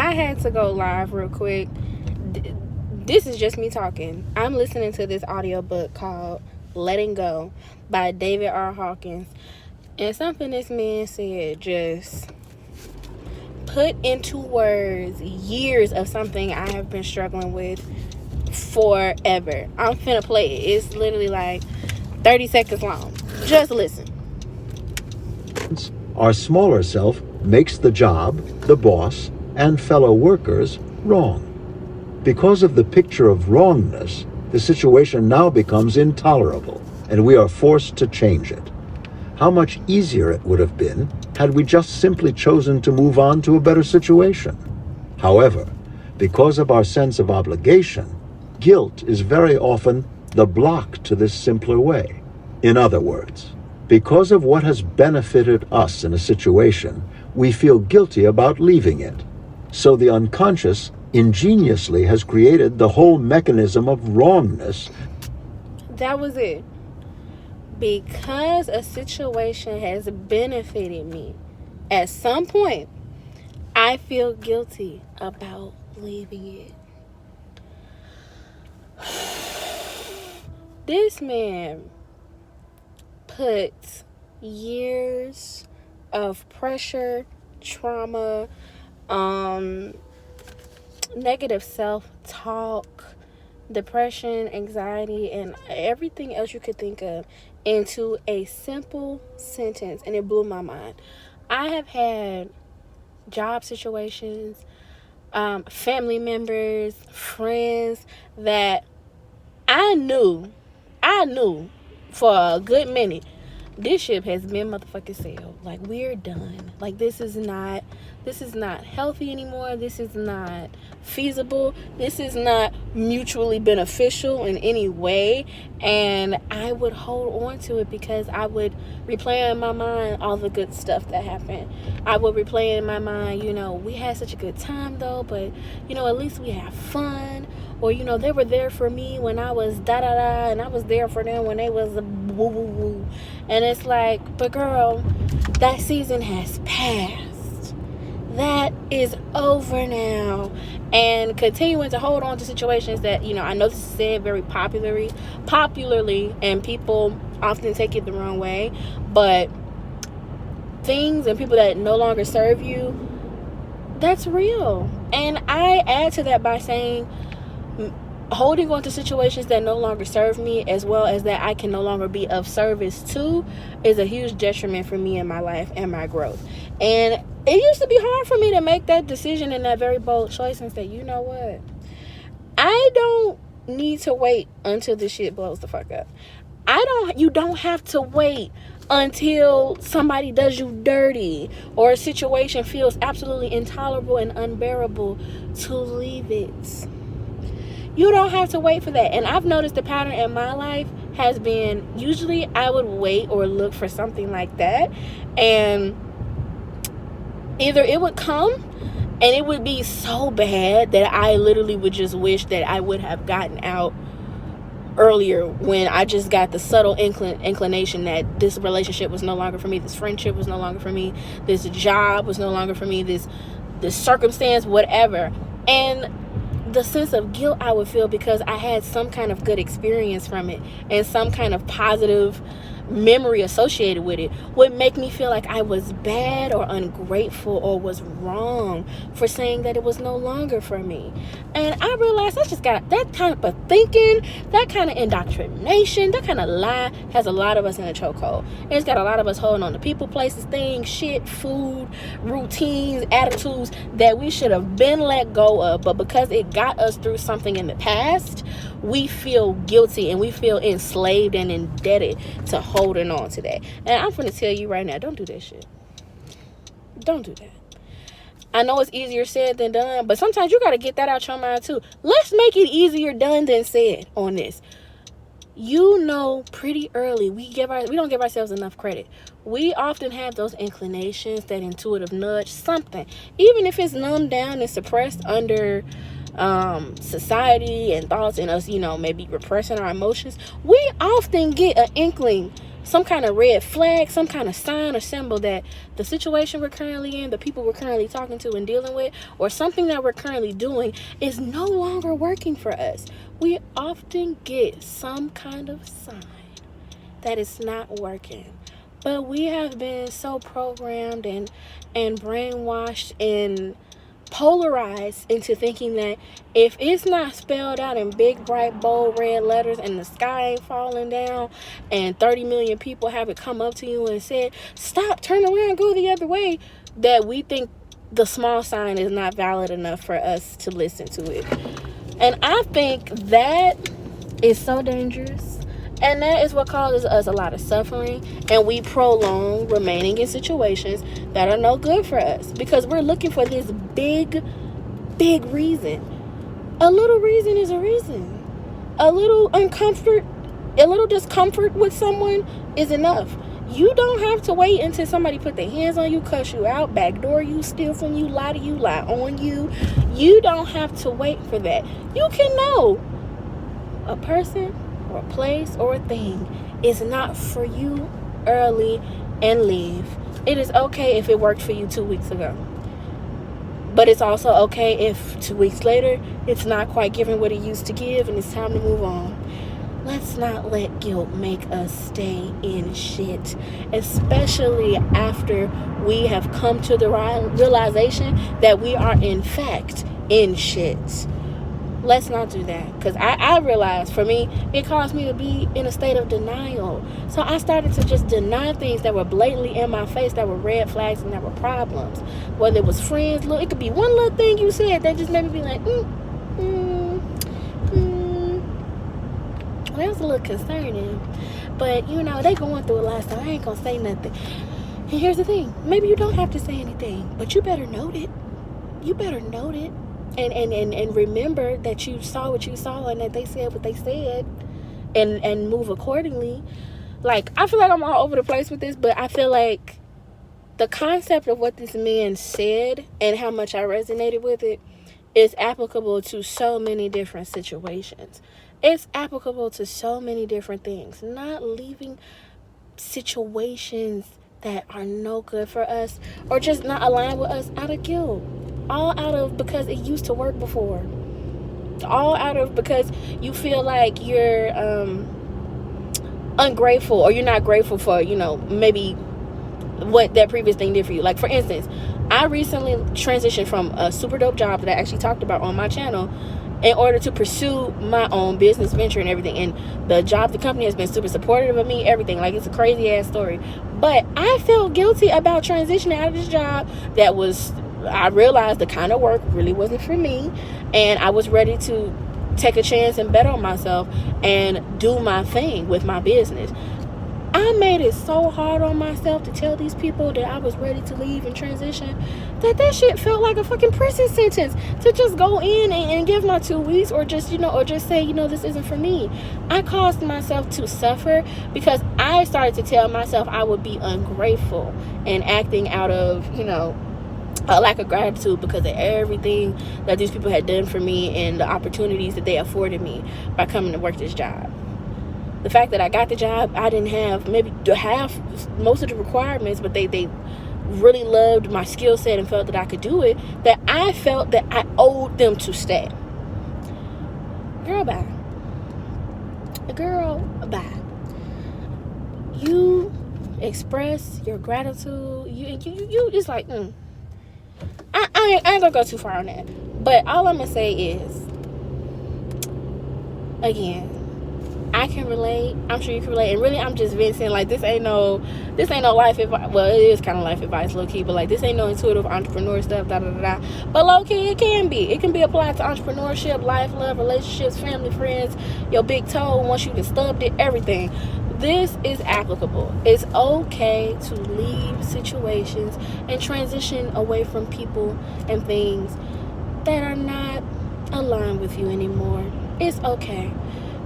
I had to go live real quick. This is just me talking. I'm listening to this audiobook called Letting Go by David R. Hawkins. And something this man said just put into words years of something I have been struggling with forever. I'm finna play it. It's literally like 30 seconds long. Just listen. Our smaller self makes the job, the boss, and fellow workers wrong. Because of the picture of wrongness, the situation now becomes intolerable, and we are forced to change it. How much easier it would have been had we just simply chosen to move on to a better situation. However, because of our sense of obligation, guilt is very often the block to this simpler way. In other words, because of what has benefited us in a situation, we feel guilty about leaving it. So the unconscious ingeniously has created the whole mechanism of wrongness. That was it. Because a situation has benefited me, at some point, I feel guilty about leaving it. This man put years of pressure, trauma, negative self-talk, depression, anxiety, and everything else you could think of into a simple sentence, and it blew my mind. I have had job situations, family members, friends that I knew for a good minute, this ship has been motherfucking sailed. Like, we're done. Like, this is not healthy anymore. This is not feasible. This is not mutually beneficial in any way. And I would hold on to it because I would replay in my mind all the good stuff that happened. I would replay in my mind, we had such a good time though, but at least we had fun. Or, they were there for me when I was da-da-da, and I was there for them when they was woo-woo-woo. And it's like, but girl, that season has passed. That is over now. And continuing to hold on to situations that, I know this is said very popularly, and people often take it the wrong way. But things and people that no longer serve you, that's real. And I add to that by saying, holding on to situations that no longer serve me, as well as that I can no longer be of service to, is a huge detriment for me in my life and my growth. And it used to be hard for me to make that decision and that very bold choice and say, you know what, I don't need to wait until this shit blows the fuck up. You don't have to wait until somebody does you dirty or a situation feels absolutely intolerable and unbearable to leave it. You don't have to wait for that. And I've noticed the pattern in my life has been, usually I would wait or look for something like that, and either it would come and it would be so bad that I literally would just wish that I would have gotten out earlier, when I just got the subtle inclination that this relationship was no longer for me, this friendship was no longer for me, this job was no longer for me, this circumstance, whatever. And the sense of guilt I would feel because I had some kind of good experience from it and some kind of positive memory associated with it would make me feel like I was bad or ungrateful or was wrong for saying that it was no longer for me. And I realized that's just got that kind of thinking, that kind of indoctrination, that kind of lie has a lot of us in a chokehold. It's got a lot of us holding on to people, places, things, shit, food, routines, attitudes that we should have been let go of, but because it got us through something in the past, we feel guilty and we feel enslaved and indebted to holding on to that. And I'm going to tell you right now, don't do that shit. Don't do that. I know it's easier said than done, but sometimes you got to get that out your mind too. Let's make it easier done than said on this. Pretty early, we don't give ourselves enough credit. We often have those inclinations, that intuitive nudge, something, even if it's numbed down and suppressed under society and thoughts and us, maybe repressing our emotions. We often get an inkling some kind of red flag, some kind of sign or symbol that the situation we're currently in, the people we're currently talking to and dealing with, or something that we're currently doing is no longer working for us. We often get some kind of sign that it's not working. But we have been so programmed and brainwashed and polarized into thinking that if it's not spelled out in big, bright, bold red letters and the sky ain't falling down and 30 million people have it come up to you and said, stop, turn around, go the other way, that we think the small sign is not valid enough for us to listen to it. And I think that is so dangerous. And that is what causes us a lot of suffering, and we prolong remaining in situations that are no good for us because we're looking for this big reason. A little reason is a reason. A little discomfort with someone is enough. You don't have to wait until somebody put their hands on you, cuss you out, backdoor you, steal from you, lie to you, lie on you. You don't have to wait for that. You can know a person or a place or a thing is not for you early and leave. It is okay if it worked for you 2 weeks ago. But it's also okay if 2 weeks later it's not quite giving what it used to give and it's time to move on. Let's not let guilt make us stay in shit, especially after we have come to the realization that we are in fact in shit. Let's not do that, because I realized for me it caused me to be in a state of denial. So I started to just deny things that were blatantly in my face, that were red flags and that were problems. Whether it was friends, look, it could be one little thing you said that just made me be like, that was a little concerning. But you know, they going through a lot, so I ain't gonna say nothing. And here's the thing, maybe you don't have to say anything, but you better note it. You better note it. And remember that you saw what you saw and that they said what they said, and move accordingly. Like, I feel like I'm all over the place with this, but I feel like the concept of what this man said and how much I resonated with it is applicable to so many different situations. It's applicable to so many different things. Not leaving situations that are no good for us or just not aligned with us out of guilt. All out of because it used to work before. All out of because you feel like you're ungrateful, or you're not grateful for, maybe what that previous thing did for you. Like, for instance, I recently transitioned from a super dope job that I actually talked about on my channel in order to pursue my own business venture and everything. And the company has been super supportive of me, everything. Like, it's a crazy ass story. But I felt guilty about transitioning out of this job that was, I realized the kind of work really wasn't for me, and I was ready to take a chance and bet on myself and do my thing with my business. I made it so hard on myself to tell these people that I was ready to leave and transition that shit felt like a fucking prison sentence to just go in and give my 2 weeks, or just say, this isn't for me. I caused myself to suffer because I started to tell myself I would be ungrateful and acting out of, a lack of gratitude because of everything that these people had done for me and the opportunities that they afforded me by coming to work this job. The fact that I got the job, I didn't have maybe most of the requirements, but they really loved my skill set and felt that I could do it, that I felt that I owed them to stay. Girl, bye. You express your gratitude. You just like, I ain't gonna go too far on that. But all I'm gonna say is, again, I can relate. I'm sure you can relate. And really, I'm just venting. Like, this ain't no life advice. Well, it is kind of life advice, low key. But like, this ain't no intuitive entrepreneur stuff. But low key, it can be. It can be applied to entrepreneurship, life, love, relationships, family, friends, your big toe once you just stubbed it, everything. This is applicable. It's okay to leave situations and transition away from people and things that are not aligned with you anymore. It's okay.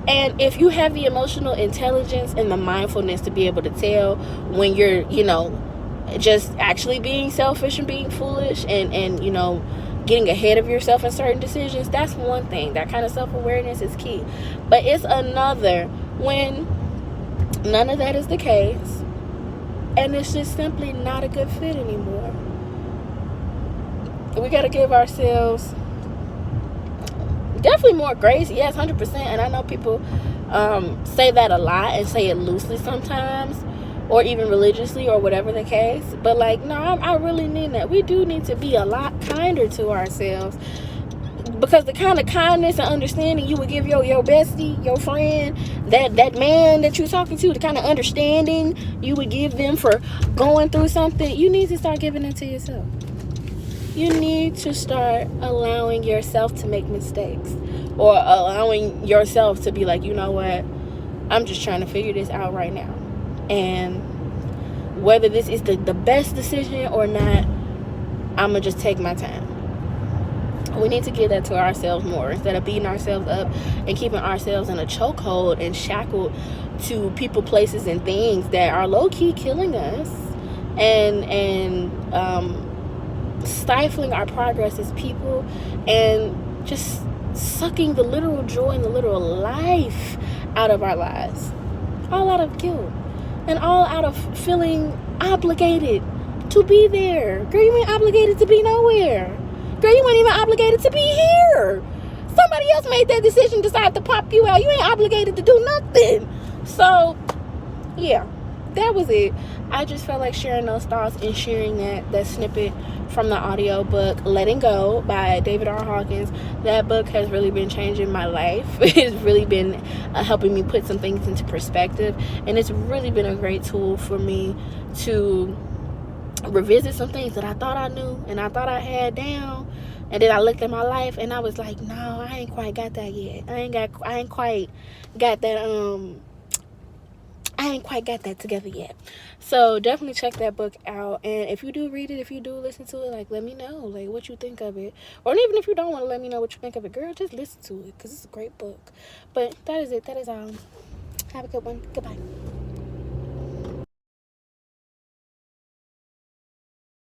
And if you have the emotional intelligence and the mindfulness to be able to tell when you're, just actually being selfish and being foolish and getting ahead of yourself in certain decisions, that's one thing. That kind of self-awareness is key. But it's another when None of that is the case. And it's just simply not a good fit anymore. We got to give ourselves definitely more grace. Yes, 100%. And I know people say that a lot and say it loosely sometimes, or even religiously, or whatever the case. But like, no, I really mean that. We do need to be a lot kinder to ourselves, because the kind of kindness and understanding you would give your bestie, your friend, that man that you're talking to, the kind of understanding you would give them for going through something, you need to start giving it to yourself. You need to start allowing yourself to make mistakes, or allowing yourself to be like, you know what, I'm just trying to figure this out right now, and whether this is the best decision or not, I'm gonna just take my time. We need to give that to ourselves more, instead of beating ourselves up and keeping ourselves in a chokehold and shackled to people, places, and things that are low-key killing us, and stifling our progress as people, and just sucking the literal joy and the literal life out of our lives, all out of guilt and all out of feeling obligated to be there. Girl, you ain't obligated to be nowhere. Girl, you ain't even obligated to be here. Somebody else made that decision, decided to pop you out. You ain't obligated to do nothing. So yeah, that was it. I just felt like sharing those thoughts and sharing that snippet from the audiobook Letting Go by David R. Hawkins. That book has really been changing my life. It's really been helping me put some things into perspective, and it's really been a great tool for me to revisit some things that I thought I knew and I thought I had down, and then I looked at my life and I was like, no, I ain't quite got that yet. I ain't quite got that together yet. So definitely check that book out, and if you do read it, if you do listen to it, like, let me know like what you think of it, or even if you don't want to let me know what you think of it, girl, just listen to it, because it's a great book. But that is it. That is all. Have a good one. Goodbye.